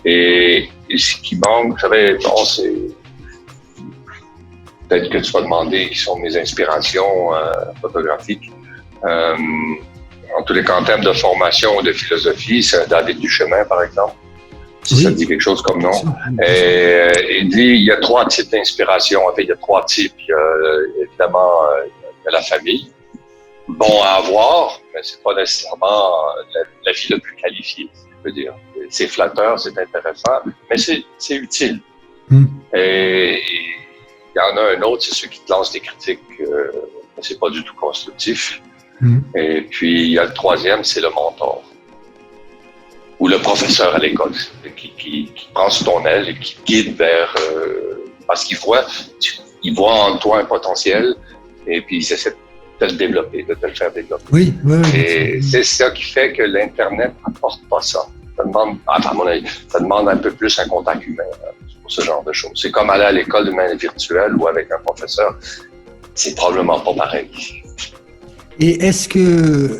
Et ce qui manque, c'est peut-être que tu vas demander qui sont mes inspirations photographiques. En tous les cas, en termes de formation ou de philosophie, c'est David Duchemin, par exemple. Si ça te dit quelque chose comme nom. Il dit il y a 3 types d'inspiration. En fait, il y a 3 types. Il y a évidemment il y a la famille. Bon à avoir, mais c'est pas nécessairement la vie la plus qualifiée, je peux dire. C'est flatteur, c'est intéressant, mais c'est utile. Et il y en a un autre, c'est ceux qui te lancent des critiques, c'est pas du tout constructif. Et puis il y a le 3e, c'est le mentor. Ou le professeur à l'école, qui prend sous ton aile et qui te guide vers... parce qu'il voit en toi un potentiel, et puis il essaie de le développer, de te le faire développer. Oui. Et c'est ça qui fait que l'Internet n'apporte pas ça. Ça demande, à mon avis, ça demande un peu plus un contact humain pour ce genre de choses. C'est comme aller à l'école de manière virtuelle ou avec un professeur. C'est probablement pas pareil. Et est-ce que,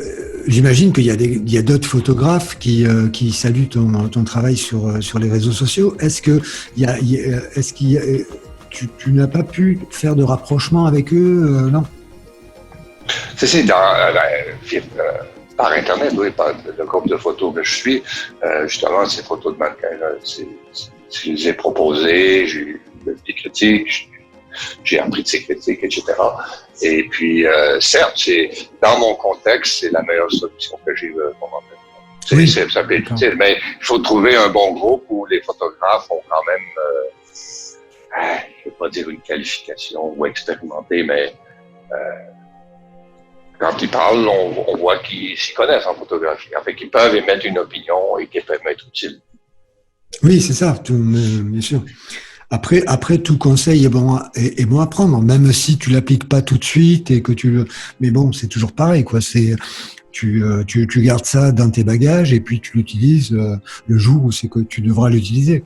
j'imagine qu'il y a d'autres photographes qui saluent ton travail sur les réseaux sociaux. Est-ce que tu n'as pas pu faire de rapprochement avec eux, non? C'est par Internet, oui, par le groupe de photos que je suis. Justement, ces photos de mannequins-là, je les ai proposées, j'ai eu des critiques, j'ai appris de ces critiques, etc. Et puis, certes, dans mon contexte, c'est la meilleure solution que j'ai eue pour moi. Ça peut être utile, mais il faut trouver un bon groupe où les photographes ont quand même, je ne vais pas dire une qualification ou expérimenté, mais quand ils parlent, on voit qu'ils s'y connaissent en photographie. En fait, qu'ils peuvent émettre une opinion et qu'ils peuvent être utiles. Oui, c'est ça, bien sûr. Après, tout conseil est bon à prendre, même si tu l'appliques pas tout de suite et que mais bon, c'est toujours pareil, quoi. Tu gardes ça dans tes bagages et puis tu l'utilises le jour où c'est que tu devras l'utiliser.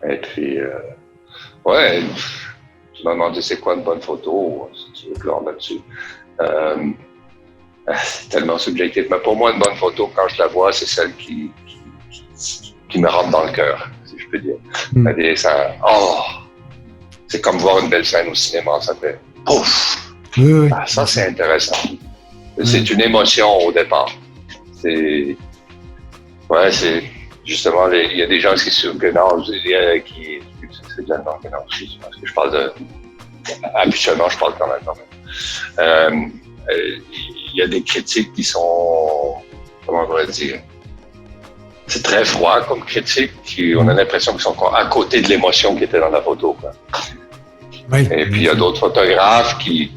Et puis, ouais, tu m'as demandé c'est quoi une bonne photo, si tu veux clore là-dessus. Euh, c'est tellement subjectif. Mais pour moi, une bonne photo, quand je la vois, c'est celle qui me rentre dans le cœur, si je peux dire. C'est-à-dire, c'est comme voir une belle scène au cinéma, ça fait pouf! Oui. Ça, c'est intéressant. C'est une émotion au départ. C'est justement, il y a des gens qui sont que non, c'est de la langue, non, parce que je parle de, habituellement, je parle quand même. Il y a des critiques qui sont, comment on pourrait dire, c'est très froid comme critique, on a l'impression qu'ils sont à côté de l'émotion qui était dans la photo, quoi. Oui, et puis il y a d'autres photographes qui,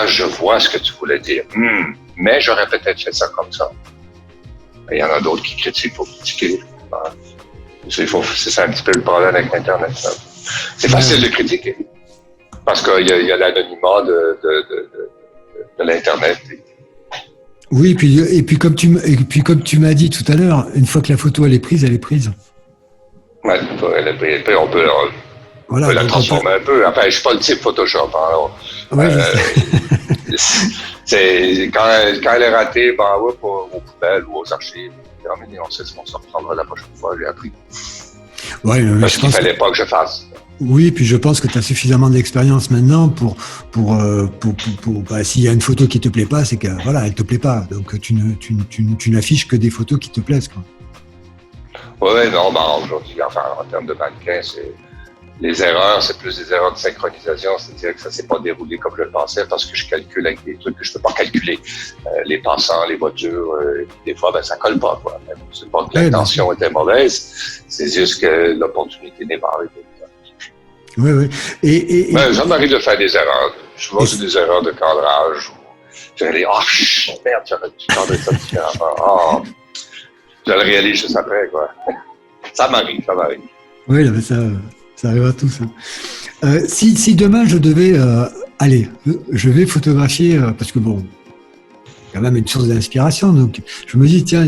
je vois ce que tu voulais dire, mais j'aurais peut-être fait ça comme ça. Et il y en a d'autres qui critiquent pour critiquer. C'est ça un petit peu le problème avec Internet. C'est facile de critiquer parce qu'il y a l'anonymat de l'Internet. Oui, et puis comme tu m'as dit tout à l'heure, une fois que la photo elle est prise, elle est prise. Ouais, on peut la transformer un peu. Enfin, je suis pas le type Photoshop. Alors, c'est quand elle est ratée, aux poubelles ou aux archives. Terminé, on sait ce qu'on se reprendra la prochaine fois. J'ai appris. Ouais, parce qu'il fallait pas que je fasse. Oui, puis je pense que tu as suffisamment d'expérience maintenant pour s'il y a une photo qui te plaît pas, c'est que voilà, elle te plaît pas. Donc tu n'affiches que des photos qui te plaisent, quoi. Ouais, non, aujourd'hui, enfin, en termes de mannequin, les erreurs, c'est plus des erreurs de synchronisation, c'est-à-dire que ça s'est pas déroulé comme je le pensais parce que je calcule avec des trucs que je peux pas calculer. Les passants, les voitures, des fois, ça colle pas, quoi. C'est pas que l'intention était mauvaise, c'est juste que l'opportunité n'est pas arrivée. Oui. Ça m'arrive de faire des erreurs. Souvent, c'est des erreurs de cadrage. Je vais aller, merde, j'aurais dû cadrer ça différemment. Je le réalise juste après, quoi. Ça m'arrive. Oui, ça arrive à tous. Si demain je devais, je vais photographier, parce que bon, quand même une source d'inspiration, donc je me dis, tiens,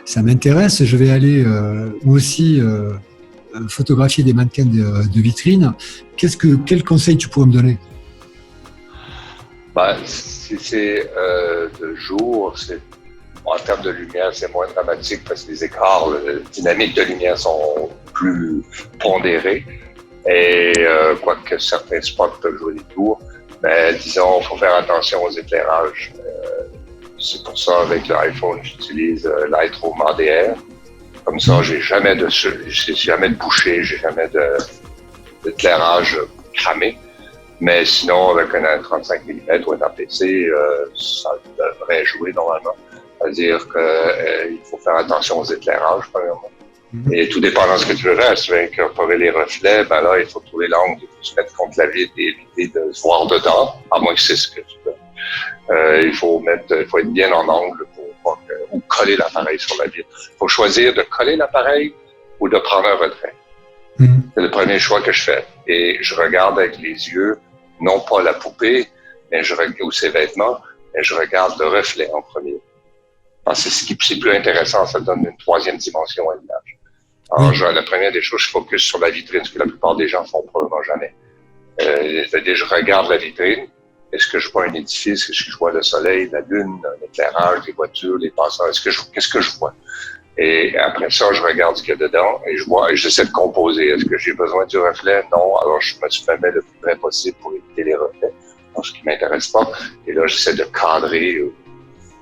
ça m'intéresse, je vais aller moi aussi photographier des mannequins de vitrine. Quel conseil tu pourrais me donner? Si c'est de jour, en termes de lumière, c'est moins dramatique parce que les écarts dynamiques de lumière sont plus pondérés. Et quoique certains spots peuvent jouer des tours, mais disons, il faut faire attention aux éclairages. C'est pour ça, avec l'iPhone, j'utilise Lightroom HDR. Comme ça, j'ai jamais de bouchée, j'ai jamais d'éclairage cramé. Mais sinon, avec un 35 mm ou un APC, ça devrait jouer normalement. C'est-à-dire qu'il faut faire attention aux éclairages, premièrement. Et tout dépendant de ce que tu veux faire, si tu veux incorporer les reflets, là, il faut trouver l'angle, il faut se mettre contre la vitre et éviter de se voir dedans, à moins que c'est ce que tu veux. Il faut être bien en angle ou coller l'appareil sur la vitre. Il faut choisir de coller l'appareil ou de prendre un retrait. C'est le premier choix que je fais. Et je regarde avec les yeux, non pas la poupée, ou ses vêtements, mais je regarde le reflet en premier. Alors, c'est plus intéressant, ça donne une troisième dimension à l'image. Alors, la première des choses, je focus sur la vitrine, ce que la plupart des gens font probablement jamais. C'est-à-dire, je regarde la vitrine. Est-ce que je vois un édifice? Est-ce que je vois le soleil, la lune, l'éclairage, les voitures, les passants? Qu'est-ce que je vois? Et après ça, je regarde ce qu'il y a dedans et j'essaie de composer. Est-ce que j'ai besoin du reflet? Non. Alors, je me mets le plus près possible pour éviter les reflets. Ce qui m'intéresse pas. Et là, j'essaie de cadrer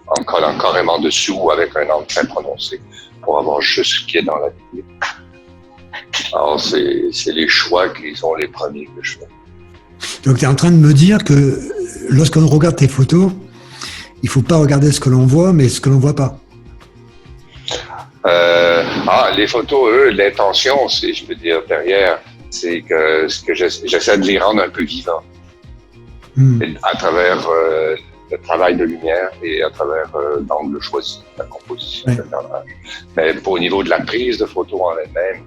en collant carrément dessous avec un angle très prononcé pour avoir juste ce qui est dans la vidéo. Alors, c'est les choix qui sont les premiers que je fais. Donc, tu es en train de me dire que lorsqu'on regarde tes photos, il ne faut pas regarder ce que l'on voit, mais ce que l'on ne voit pas. Les photos, l'intention, je peux dire, derrière, c'est que j'essaie de les rendre un peu vivants. Et à travers le travail de lumière et à travers l'angle choisi, la composition de l'éclairage. Mais au niveau de la prise de photo en elle-même,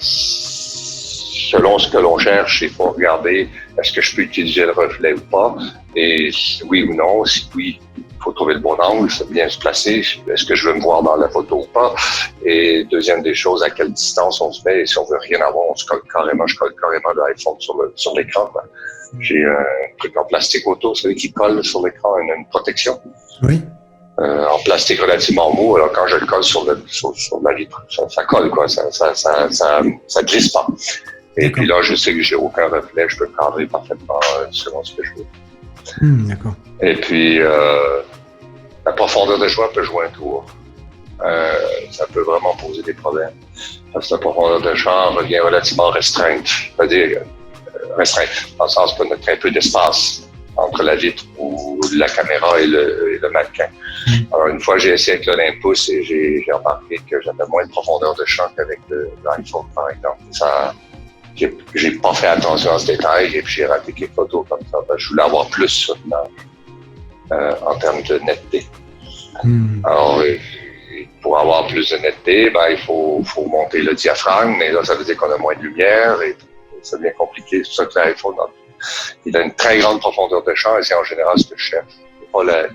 selon ce que l'on cherche, il faut regarder est-ce que je peux utiliser le reflet ou pas, et oui ou non. Si oui, il faut trouver le bon angle, bien se placer. Est-ce que je veux me voir dans la photo ou pas? Et deuxième des choses, à quelle distance on se met. Et si on veut rien avoir, je colle carrément l'iPhone sur l'écran. J'ai un truc en plastique auto, celui qui colle sur l'écran, une protection. Oui. En plastique relativement mou. Alors quand je le colle sur la vitre, ça colle, quoi. Ça glisse pas. Et puis là, je sais que j'ai aucun reflet, je peux cadrer parfaitement selon ce que je veux. D'accord. Et puis, la profondeur de champ peut jouer un tour. Ça peut vraiment poser des problèmes. Parce que la profondeur de champ revient relativement restreinte. C'est-à-dire, restreinte, dans le sens qu'on a très peu d'espace entre la vitre ou la caméra et le mannequin. Alors, une fois, j'ai essayé avec l'Olympus et j'ai remarqué que j'avais moins de profondeur de champ qu'avec l'iPhone, par exemple. J'ai pas fait attention à ce détail et puis j'ai raté quelques photos comme ça. Je voulais avoir plus sur l'image en termes de netteté. Alors, pour avoir plus de netteté, il faut monter le diaphragme, mais là, ça veut dire qu'on a moins de lumière et ça devient compliqué. C'est pour ça que l'iPhone, il a une très grande profondeur de champ et c'est en général ce que je cherche. C'est pas les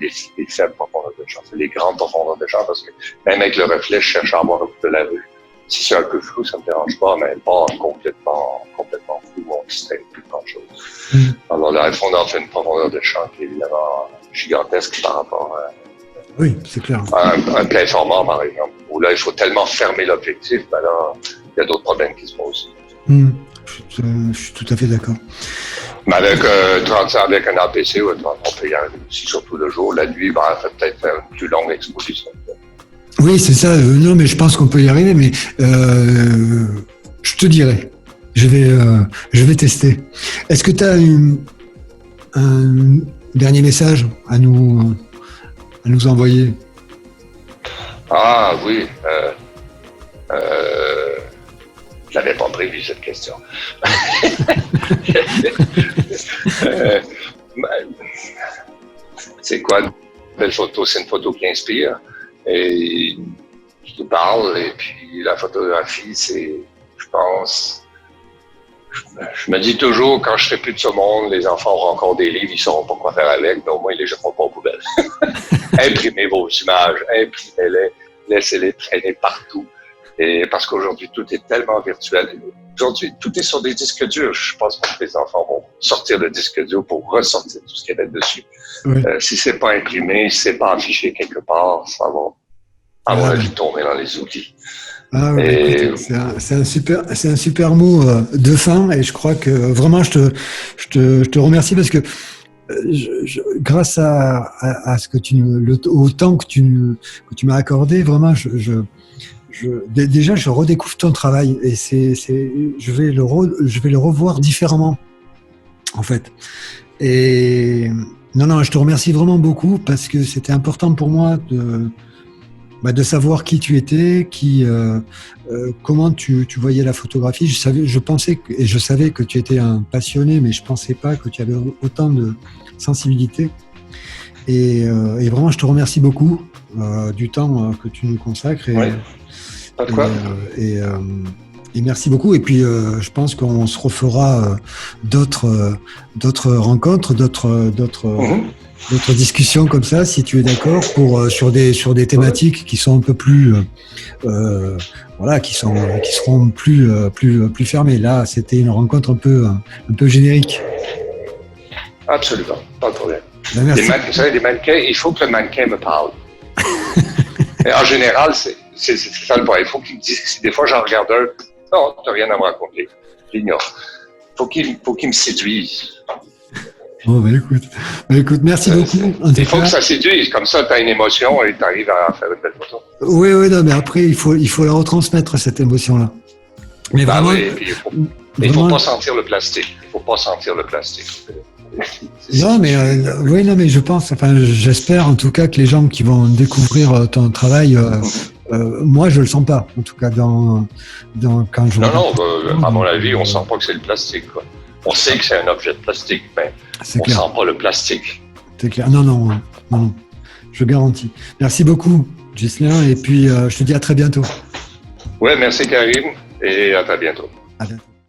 faibles profondeurs de champ, c'est les grandes profondeurs de champ parce que même avec le reflet, je cherche à avoir un peu de la rue. Si c'est un peu flou, ça me dérange pas, mais pas complètement flou, on ne distingue plus grand-chose. Alors l'iPhone en fait une profondeur de champ qui est évidemment gigantesque par rapport oui, c'est clair. à un plein format, par exemple, où là, il faut tellement fermer l'objectif, là, il y a d'autres problèmes qui se posent. Je suis tout à fait d'accord. Mais avec un APC, on peut y arriver aussi, surtout le jour. La nuit, peut-être faire une plus longue exposition. Oui, c'est ça. Non, mais je pense qu'on peut y arriver, mais je te dirai. Je vais tester. Est-ce que tu as un dernier message à nous envoyer? Ah oui. Je n'avais pas prévu cette question. C'est quoi une belle photo? C'est une photo qui inspire. Et qui parle, et puis la photographie, c'est, je pense, je me dis toujours, quand je serai plus de ce monde, les enfants auront encore des livres, ils sauront pas quoi faire avec, mais au moins ils les jetteront pas aux poubelles. Imprimez vos images, imprimez-les, laissez-les traîner partout. Et parce qu'aujourd'hui, tout est tellement virtuel. Aujourd'hui, tout est sur des disques durs. Je pense pas que les enfants vont sortir le disque dur pour ressortir tout ce qu'il y a dessus. Oui. Si c'est pas imprimé, si c'est pas affiché quelque part, ça va, à mon avis, tomber dans les outils. Ah oui, écoute, c'est un super mot de fin, et je crois que vraiment je te remercie parce que grâce à ce que au temps que tu m'as accordé, vraiment déjà je redécouvre ton travail et je vais le revoir différemment en fait. Et non, je te remercie vraiment beaucoup parce que c'était important pour moi de savoir qui tu étais, comment tu voyais la photographie. Je savais que tu étais un passionné, mais je pensais pas que tu avais autant de sensibilité. Et vraiment, je te remercie beaucoup du temps que tu nous consacres. Pas de quoi. Et merci beaucoup. Et puis, je pense qu'on se refera d'autres rencontres, d'autres discussions comme ça, si tu es d'accord, sur des thématiques qui sont un peu plus, qui seront plus fermées. Là, c'était une rencontre un peu générique. Absolument, pas de problème. Ben, merci. Vous savez, les mannequins, il faut que le mannequin me parle. Et en général, c'est ça le point. Il faut qu'il me dise. Des fois, j'en regarde un. Non, tu n'as rien à me raconter. J'ignore. Il faut qu'il me séduise. Bon, écoute, merci beaucoup. Il faut que ça séduise. Comme ça, tu as une émotion et tu arrives à faire une belle photo. Oui, non, mais après, il faut la retransmettre, cette émotion-là. Mais vraiment. Oui, il ne faut pas sentir le plastique. Non, mais je pense, j'espère en tout cas que les gens qui vont découvrir ton travail, moi je le sens pas, en tout cas quand je. Non, à mon avis, on sent pas que c'est le plastique, quoi. On sait que c'est un objet de plastique, mais on ne sent pas le plastique. C'est clair. Non. Je garantis. Merci beaucoup, Ghislain. Et puis, je te dis à très bientôt. Ouais, merci Karim et à très bientôt. À bientôt.